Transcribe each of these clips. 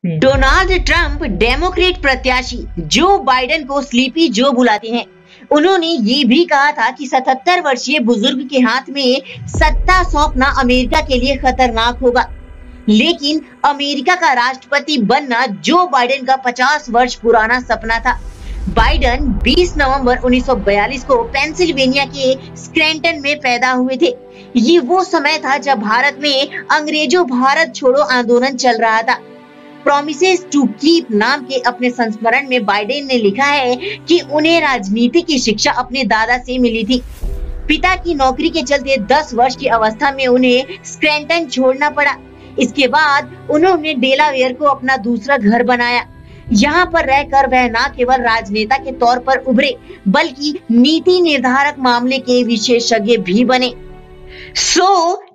Donald Trump Democrat प्रत्याशी Joe Biden को sleepy जो बुलाते हैं। उन्होंने ये भी कहा था कि 77 वर्षीय बुजुर्ग के हाथ में सत्ता सौंपना अमेरिका के लिए खतरनाक होगा। लेकिन अमेरिका का राष्ट्रपति बनना जो बाइडेन का 50 वर्ष पुराना सपना था। बाइडेन 20 नवंबर 1942 को पेंसिल्वेनिया के स्क्रैंटन में पैदा हुए थे। ये वो समय था जब भारत में अंग्रेजों भारत छोड़ो आंदोलन चल रहा था। प्रॉमिसेस टू कीप नाम के अपने संस्मरण में बाइडेन ने लिखा है कि उन्हें राजनीति की शिक्षा अपने दादा से मिली थी। पिता की नौकरी के चलते 10 वर्ष की अवस्था में उन्हें स्क्रैंटन छोड़ना पड़ा। इसके बाद उन्होंने डेलावेयर को अपना दूसरा घर बनाया। यहाँ पर रहकर वह न केवल राजनेता के तौर पर उभरे बल्कि नीति निर्धारक मामले के विशेषज्ञ भी बने।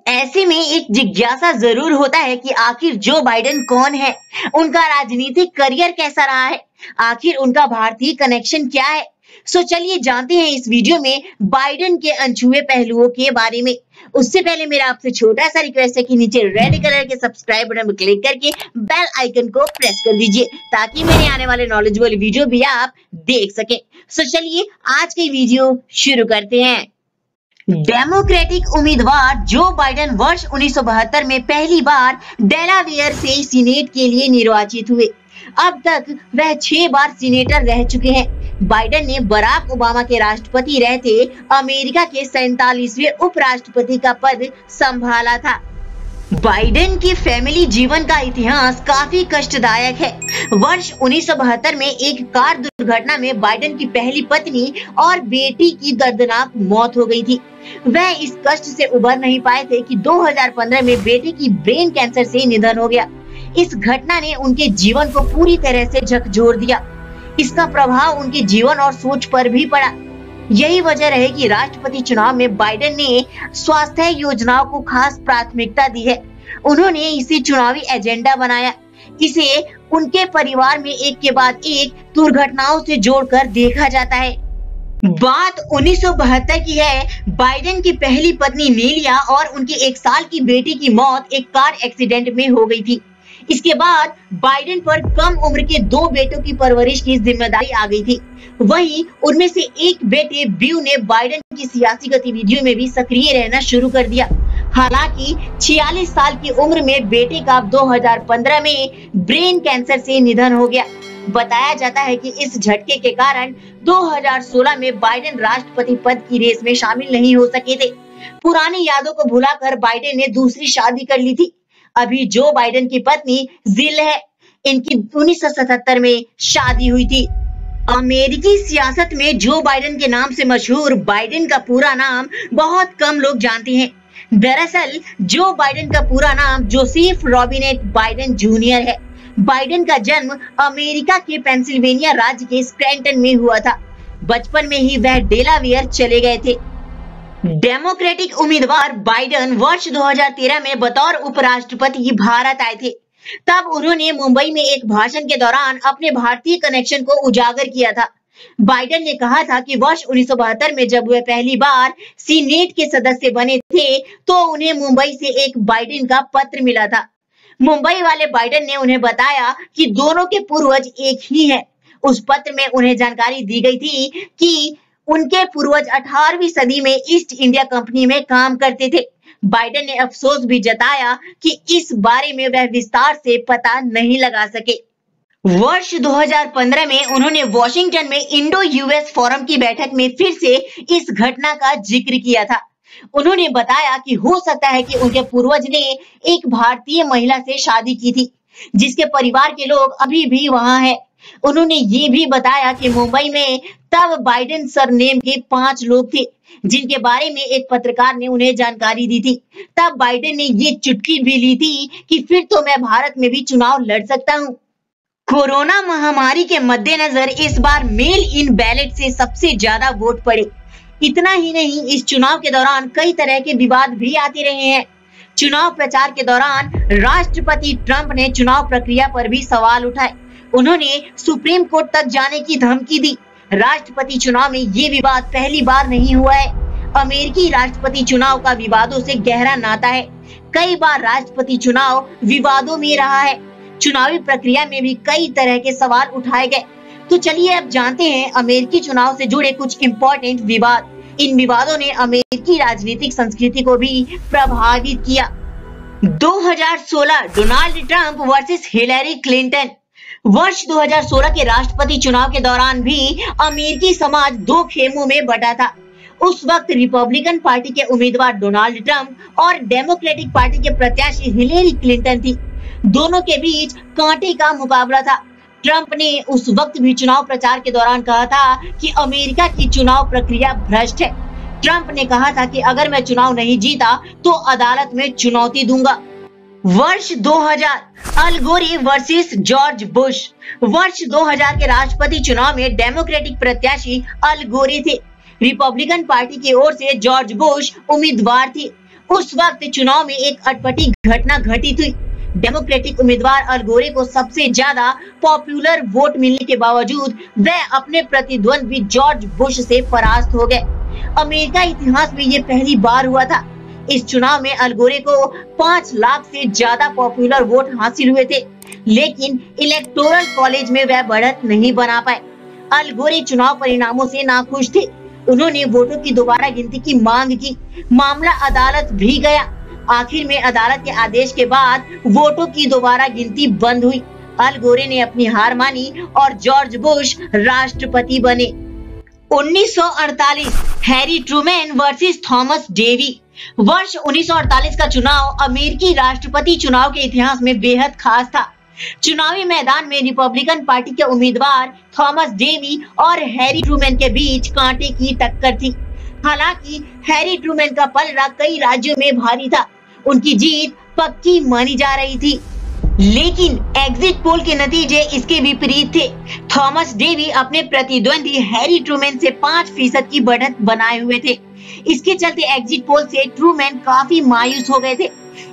ऐसे में एक जिज्ञासा जरूर होता है कि आखिर जो बाइडेन कौन है, उनका राजनीतिक करियर कैसा रहा है, आखिर उनका भारतीय कनेक्शन क्या है। चलिए जानते हैं इस वीडियो में बाइडेन के अनछुए पहलुओं के बारे में। उससे पहले मेरा आपसे छोटा सा रिक्वेस्ट है कि नीचे रेड कलर के सब्सक्राइब बटन पर क्लिक करके बेल आइकन को प्रेस कर दीजिए ताकि मेरे आने वाले नॉलेजेबल वीडियो भी आप देख सकें। चलिए आज की वीडियो शुरू करते हैं। डेमोक्रेटिक उम्मीदवार जो बाइडेन वर्ष 1972 में पहली बार डेलावेयर से सीनेट के लिए निर्वाचित हुए। अब तक वह 6 बार सीनेटर रह चुके हैं। बाइडेन ने बराक ओबामा के राष्ट्रपति रहते अमेरिका के 47वें उपराष्ट्रपति का पद संभाला था। बाइडेन की फैमिली जीवन का इतिहास काफी कष्टदायक है। वर्ष 1972 में एक कार दुर्घटना में बाइडेन की पहली पत्नी और बेटी की दर्दनाक मौत हो गई थी। वह इस कष्ट से उबर नहीं पाए थे कि 2015 में बेटे की ब्रेन कैंसर से निधन हो गया। इस घटना ने उनके जीवन को पूरी तरह से झकझोर दिया। इसका प्रभाव उनके जीवन और सोच पर भी पड़ा। यही वजह रहे कि राष्ट्रपति चुनाव में बाइडेन ने स्वास्थ्य योजनाओं को खास प्राथमिकता दी है। उन्होंने इसे चुनावी एजेंडा बनाया। इसे उनके परिवार में एक के बाद एक दुर्घटनाओं से जोड़कर देखा जाता है। बात 1972 की है। बाइडेन की पहली पत्नी नीलिया और उनकी 1 साल की बेटी की मौत एक कार एक्सीडेंट में हो गई थी। इसके बाद बाइडेन पर कम उम्र के 2 बेटों की परवरिश की जिम्मेदारी आ गई थी। वहीं उनमें से एक बेटे ब्यू ने बाइडेन की सियासी गतिविधियों में भी सक्रिय रहना शुरू कर दिया। हालांकि 46 साल की उम्र में बेटे का 2015 में ब्रेन कैंसर से निधन हो गया। बताया जाता है कि इस झटके के कारण 2016 में बाइडेन राष्ट्रपति पद की रेस में शामिल नहीं हो सके थे। पुरानी यादों को भुलाकर बाइडेन ने दूसरी शादी कर ली थी। अभी जो बाइडेन की पत्नी जिल है। इनकी 1977 में शादी हुई थी। अमेरिकी सियासत में जो बाइडेन के नाम से मशहूर बाइडेन का पूरा नाम बहुत कम लोग जानते हैं। दरअसल जो बाइडेन का पूरा नाम जोसेफ रॉबिनेट बाइडेन जूनियर है। बाइडेन का जन्म अमेरिका के पेंसिल्वेनिया राज्य के स्क्रैंटन में हुआ था। बचपन में ही वह डेलावेयर चले गए थे। डेमोक्रेटिक उम्मीदवार बाइडेन वर्ष 2013 में बतौर उपराष्ट्रपति भारत आए थे। तब उन्होंने मुंबई में एक भाषण के दौरान अपने भारतीय कनेक्शन को उजागर किया था। बाइडेन ने कहा था कि वर्ष 1972 में जब वे पहली बार सीनेट के सदस्य बने थे तो उन्हें मुंबई से एक बाइडेन का पत्र मिला था। मुंबई वाले बाइडेन ने उन्हें बताया कि दोनों के पूर्वज एक ही हैं। उस पत्र में उन्हें जानकारी दी गई थी कि उनके पूर्वज 18वीं सदी में ईस्ट इंडिया कंपनी में काम करते थे। बाइडेन ने अफसोस भी जताया कि इस बारे में वह विस्तार से पता नहीं लगा सके। वर्ष 2015 में उन्होंने वॉशिंगटन में इंडो यूएस फोरम की बैठक में फिर से इस घटना का जिक्र किया था। उन्होंने बताया कि हो सकता है कि उनके पूर्वज ने एक भारतीय महिला से शादी की थी जिसके परिवार के लोग अभी भी वहां हैं। उन्होंने ये भी बताया कि मुंबई में तब बाइडेन सरनेम के 5 लोग थे जिनके बारे में एक पत्रकार ने उन्हें जानकारी दी थी। तब बाइडेन ने ये चुटकी भी ली थी कि फिर तो मैं भारत में भी चुनाव लड़ सकता हूँ। कोरोना महामारी के मद्देनजर इस बार मेल इन बैलेट से सबसे ज्यादा वोट पड़े। इतना ही नहीं, इस चुनाव के दौरान कई तरह के विवाद भी आते रहे हैं। चुनाव प्रचार के दौरान राष्ट्रपति ट्रंप ने चुनाव प्रक्रिया पर भी सवाल उठाए। उन्होंने सुप्रीम कोर्ट तक जाने की धमकी दी। राष्ट्रपति चुनाव में ये विवाद पहली बार नहीं हुआ है। अमेरिकी राष्ट्रपति चुनाव का विवादों से गहरा नाता है। कई बार राष्ट्रपति चुनाव विवादों में रहा है। चुनावी प्रक्रिया में भी कई तरह के सवाल उठाए गए। तो चलिए अब जानते हैं अमेरिकी चुनाव से जुड़े कुछ इम्पोर्टेंट विवाद। इन विवादों ने अमेरिकी राजनीतिक संस्कृति को भी प्रभावित किया। 2016 Donald Trump versus Hillary Clinton. वर्ष 2016 के राष्ट्रपति चुनाव के दौरान भी अमेरिकी समाज दो खेमों में बटा था। उस वक्त रिपब्लिकन पार्टी के उम्मीदवार डोनाल्ड ट्रंप और डेमोक्रेटिक पार्टी के प्रत्याशी हिलरी क्लिंटन थी। दोनों के बीच कांटे का मुकाबला था। ट्रंप ने उस वक्त भी चुनाव प्रचार के दौरान कहा था कि अमेरिका की चुनाव प्रक्रिया भ्रष्ट है। ट्रंप ने कहा था कि अगर मैं चुनाव नहीं जीता तो अदालत में चुनौती दूंगा। वर्ष 2000 अल गोर वर्सेस जॉर्ज बुश। वर्ष 2000 के राष्ट्रपति चुनाव में डेमोक्रेटिक प्रत्याशी अल गोर थे। रिपब्लिकन पार्टी की ओर से जॉर्ज बुश उम्मीदवार थे। उस वक्त चुनाव में एक अटपटी घटना घटित हुई। डेमोक्रेटिक उम्मीदवार अल गोर को सबसे ज्यादा पॉपुलर वोट मिलने के बावजूद वह अपने प्रतिद्वंदी जॉर्ज बुश से परास्त हो गए। अमेरिका इतिहास में ये पहली बार हुआ था। इस चुनाव में अल गोर को 5 लाख से ज्यादा पॉपुलर वोट हासिल हुए थे, लेकिन इलेक्टोरल कॉलेज में वह बढ़त नहीं बना पाए। अल गोर चुनाव परिणामों से नाखुश थे। उन्होंने वोटों की दोबारा गिनती की मांग की। मामला अदालत भी गया। आखिर में अदालत के आदेश के बाद वोटों की दोबारा गिनती बंद हुई। अल गोर ने अपनी हार मानी और जॉर्ज बुश राष्ट्रपति बने। 1948 Harry Truman versus Thomas Dewey. वर्ष 1948 का चुनाव अमेरिकी राष्ट्रपति चुनाव के इतिहास में बेहद खास था। चुनावी मैदान में रिपब्लिकन पार्टी के उम्मीदवार थॉमस डेवी और हैरी ट्रूमैन के बीच कांटे की टक्कर थी। हालांकि हैरी ट्रूमैन का पलड़ा कई राज्यों में भारी था। उनकी जीत पक्की मानी जा रही थी, लेकिन एग्जिट पोल के नतीजे इसके विपरीत थे। थॉमस डेवी अपने प्रतिद्वंदी हैरी ट्रूमैन से 5% की बढ़त बनाए हुए थे। इसके चलते एग्जिट पोल से ट्रूमैन काफी मायूस हो गए थे।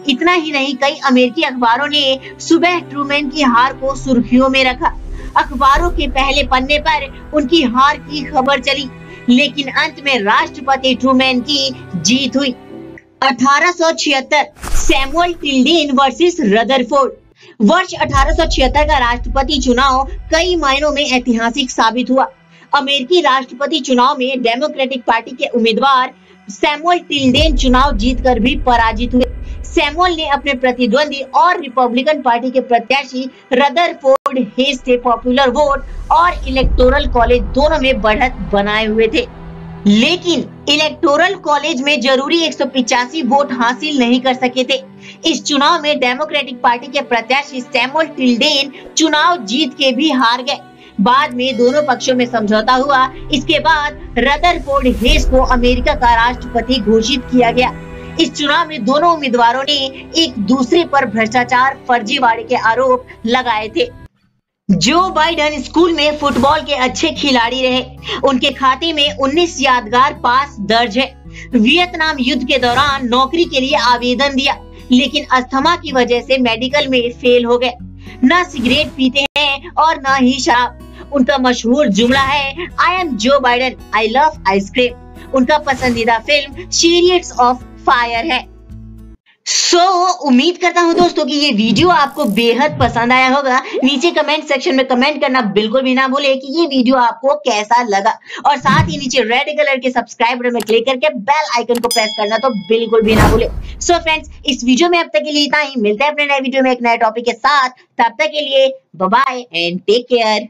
इतना ही नहीं, कई अमेरिकी अखबारों ने सुबह ट्रूमैन की हार को सुर्खियों में रखा। अखबारों के पहले पन्ने पर उनकी हार की खबर चली, लेकिन अंत में राष्ट्रपति ट्रूमैन की जीत हुई। 1876 सैमुअल टिल्डेन वर्सेस रदरफोर्ड। वर्ष 1876 का राष्ट्रपति चुनाव कई मायनों में ऐतिहासिक साबित हुआ। अमेरिकी राष्ट्रपति चुनाव में डेमोक्रेटिक पार्टी के उम्मीदवार सैमुअल टिल्डेन चुनाव जीतकर भी पराजित हुए। सैमुअल ने अपने प्रतिद्वंदी और रिपब्लिकन पार्टी के प्रत्याशी रदरफोर्ड हेज से पॉपुलर वोट और इलेक्टोरल कॉलेज दोनों में बढ़त बनाए हुए थे, लेकिन इलेक्टोरल कॉलेज में जरूरी 185 वोट हासिल नहीं कर सके थे। इस चुनाव में डेमोक्रेटिक पार्टी के प्रत्याशी सैमुअल टिल्डेन चुनाव जीत के भी हार गए। बाद में दोनों पक्षों में समझौता हुआ। इसके बाद रदरफोर्ड हेज को अमेरिका का राष्ट्रपति घोषित किया गया। इस चुनाव में दोनों उम्मीदवारों ने एक दूसरे पर भ्रष्टाचार, फर्जीवाड़े के आरोप लगाए थे। जो बाइडेन स्कूल में फुटबॉल के अच्छे खिलाड़ी रहे। उनके खाते में 19 यादगार पास दर्ज है। वियतनाम युद्ध के दौरान नौकरी के लिए आवेदन दिया, लेकिन अस्थमा की वजह से मेडिकल में फेल हो गए। न सिगरेट पीते हैं और न ही शराब। उनका मशहूर जुमला है, I am Joe Biden, I love ice cream. उनका पसंदीदा फिल्म चैरियट्स ऑफ फायर है। उम्मीद करता हूँ दोस्तों कि ये वीडियो आपको बेहद पसंद आया होगा। नीचे कमेंट सेक्शन में कमेंट करना बिल्कुल भी ना भूले कि ये वीडियो आपको कैसा लगा, और साथ ही नीचे रेड कलर के सब्सक्राइब बटन में क्लिक करके बेल आइकन को प्रेस करना तो बिल्कुल भी ना भूले। फ्रेंड्स, इस वीडियो में अब तक के लिए इतना ही। मिलते हैं अपने नए वीडियो में एक नए टॉपिक के साथ। तब तक के लिए bye bye and take care.